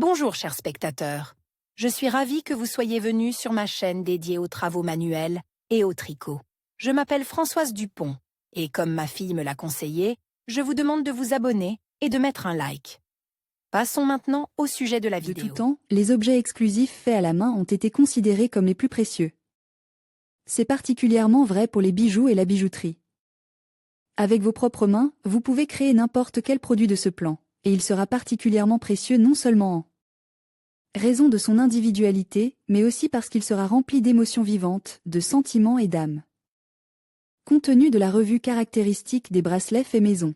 Bonjour chers spectateurs, je suis ravie que vous soyez venus sur ma chaîne dédiée aux travaux manuels et au tricot. Je m'appelle Françoise Dupont et comme ma fille me l'a conseillé, je vous demande de vous abonner et de mettre un like. Passons maintenant au sujet de la De tout vidéo. temps, les objets exclusifs faits à la main ont été considérés comme les plus précieux. C'est particulièrement vrai pour les bijoux et la bijouterie. Avec vos propres mains, vous pouvez créer n'importe quel produit de ce plan, et il sera particulièrement précieux non seulement en raison de son individualité, mais aussi parce qu'il sera rempli d'émotions vivantes, de sentiments et d'âme. Compte tenu de la revue caractéristique des bracelets faits maison.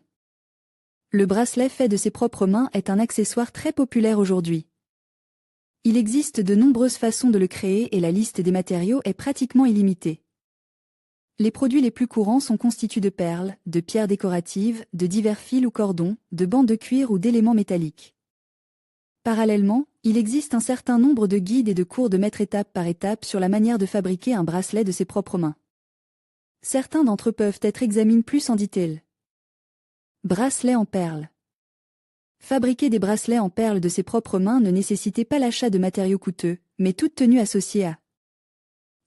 Le bracelet fait de ses propres mains est un accessoire très populaire aujourd'hui. Il existe de nombreuses façons de le créer et la liste des matériaux est pratiquement illimitée. Les produits les plus courants sont constitués de perles, de pierres décoratives, de divers fils ou cordons, de bandes de cuir ou d'éléments métalliques. Parallèlement, il existe un certain nombre de guides et de cours de maître étape par étape sur la manière de fabriquer un bracelet de ses propres mains. Certains d'entre eux peuvent être examinés plus en détail. Bracelet en perles. Fabriquer des bracelets en perles de ses propres mains ne nécessitait pas l'achat de matériaux coûteux, mais toute tenue associée à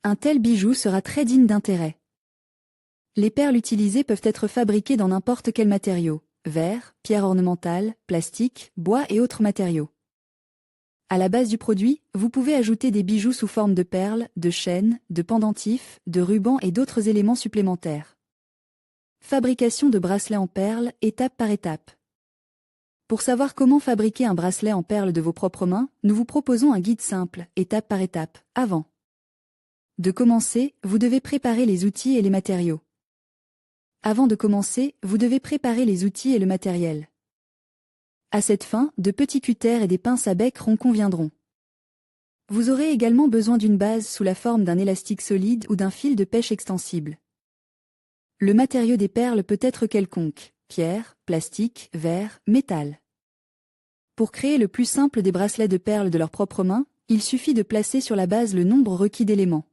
un tel bijou sera très digne d'intérêt. Les perles utilisées peuvent être fabriquées dans n'importe quel matériau, verre, pierre ornementale, plastique, bois et autres matériaux. À la base du produit, vous pouvez ajouter des bijoux sous forme de perles, de chaînes, de pendentifs, de rubans et d'autres éléments supplémentaires. Fabrication de bracelets en perles, étape par étape. Pour savoir comment fabriquer un bracelet en perles de vos propres mains, nous vous proposons un guide simple, étape par étape. Avant de commencer, vous devez préparer les outils et les matériaux. Avant de commencer, vous devez préparer les outils et le matériel. À cette fin, de petits cutters et des pinces à bec rond conviendront. Vous aurez également besoin d'une base sous la forme d'un élastique solide ou d'un fil de pêche extensible. Le matériau des perles peut être quelconque, pierre, plastique, verre, métal. Pour créer le plus simple des bracelets de perles de leurs propres mains, il suffit de placer sur la base le nombre requis d'éléments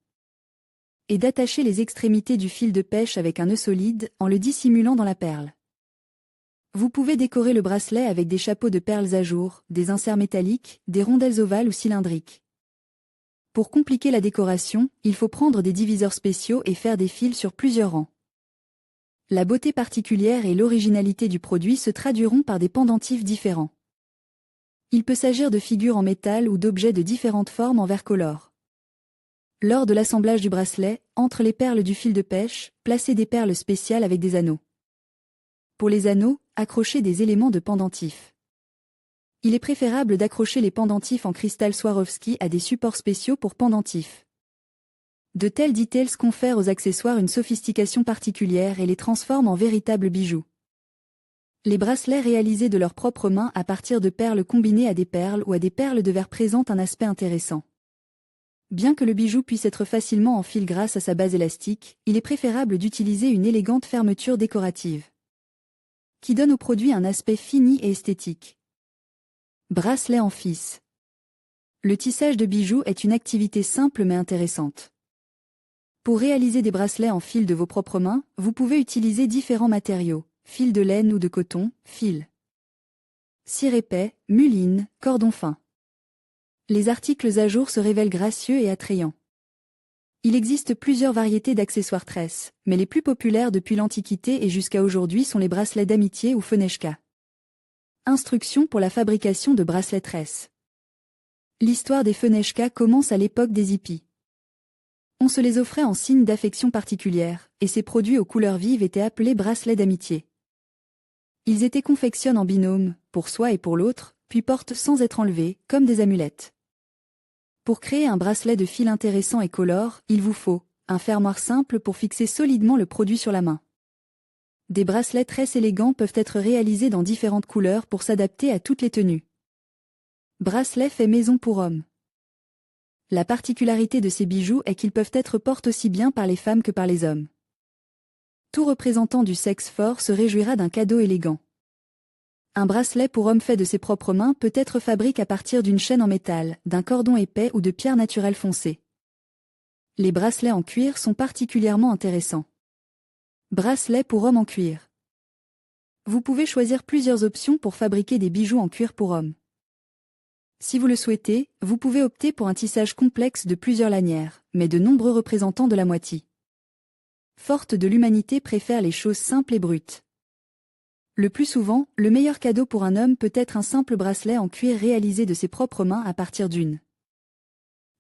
et d'attacher les extrémités du fil de pêche avec un nœud solide en le dissimulant dans la perle. Vous pouvez décorer le bracelet avec des chapeaux de perles à jour, des inserts métalliques, des rondelles ovales ou cylindriques. Pour compliquer la décoration, il faut prendre des diviseurs spéciaux et faire des fils sur plusieurs rangs. La beauté particulière et l'originalité du produit se traduiront par des pendentifs différents. Il peut s'agir de figures en métal ou d'objets de différentes formes en verre colore. Lors de l'assemblage du bracelet, entre les perles du fil de pêche, placez des perles spéciales avec des anneaux. Pour les anneaux, accrochez des éléments de pendentifs. Il est préférable d'accrocher les pendentifs en cristal Swarovski à des supports spéciaux pour pendentifs. De tels details confèrent aux accessoires une sophistication particulière et les transforment en véritables bijoux. Les bracelets réalisés de leurs propres mains à partir de perles combinées à des perles ou à des perles de verre présentent un aspect intéressant. Bien que le bijou puisse être facilement en fil grâce à sa base élastique, il est préférable d'utiliser une élégante fermeture décorative qui donne au produit un aspect fini et esthétique. Bracelet en fils. Le tissage de bijoux est une activité simple mais intéressante. Pour réaliser des bracelets en fil de vos propres mains, vous pouvez utiliser différents matériaux, fil de laine ou de coton, fil, cire épais, muline, cordon fin. Les articles à jour se révèlent gracieux et attrayants. Il existe plusieurs variétés d'accessoires tresses, mais les plus populaires depuis l'Antiquité et jusqu'à aujourd'hui sont les bracelets d'amitié ou fenechka. Instructions pour la fabrication de bracelets tresses. L'histoire des fenechka commence à l'époque des hippies. On se les offrait en signe d'affection particulière, et ces produits aux couleurs vives étaient appelés bracelets d'amitié. Ils étaient confectionnés en binôme, pour soi et pour l'autre, puis portent sans être enlevés, comme des amulettes. Pour créer un bracelet de fil intéressant et colore, il vous faut un fermoir simple pour fixer solidement le produit sur la main. Des bracelets très élégants peuvent être réalisés dans différentes couleurs pour s'adapter à toutes les tenues. Bracelet fait maison pour hommes. La particularité de ces bijoux est qu'ils peuvent être portés aussi bien par les femmes que par les hommes. Tout représentant du sexe fort se réjouira d'un cadeau élégant. Un bracelet pour homme fait de ses propres mains peut être fabriqué à partir d'une chaîne en métal, d'un cordon épais ou de pierres naturelles foncées. Les bracelets en cuir sont particulièrement intéressants. Bracelet pour homme en cuir. Vous pouvez choisir plusieurs options pour fabriquer des bijoux en cuir pour homme. Si vous le souhaitez, vous pouvez opter pour un tissage complexe de plusieurs lanières, mais de nombreux représentants de la moitié forte de l'humanité préfèrent les choses simples et brutes. Le plus souvent, le meilleur cadeau pour un homme peut être un simple bracelet en cuir réalisé de ses propres mains à partir d'une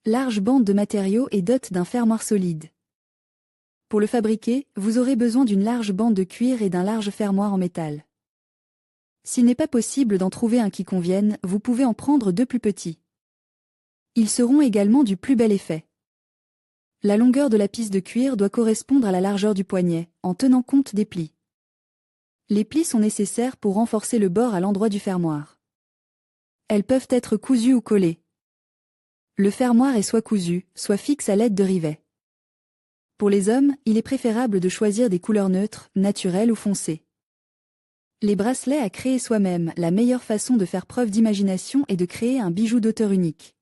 large bande de matériaux et dote d'un fermoir solide. Pour le fabriquer, vous aurez besoin d'une large bande de cuir et d'un large fermoir en métal. S'il n'est pas possible d'en trouver un qui convienne, vous pouvez en prendre deux plus petits. Ils seront également du plus bel effet. La longueur de la pisse de cuir doit correspondre à la largeur du poignet, en tenant compte des plis. Les plis sont nécessaires pour renforcer le bord à l'endroit du fermoir. Elles peuvent être cousues ou collées. Le fermoir est soit cousu, soit fixe à l'aide de rivets. Pour les hommes, il est préférable de choisir des couleurs neutres, naturelles ou foncées. Les bracelets à créer soi-même, la meilleure façon de faire preuve d'imagination est de créer un bijou d'auteur unique.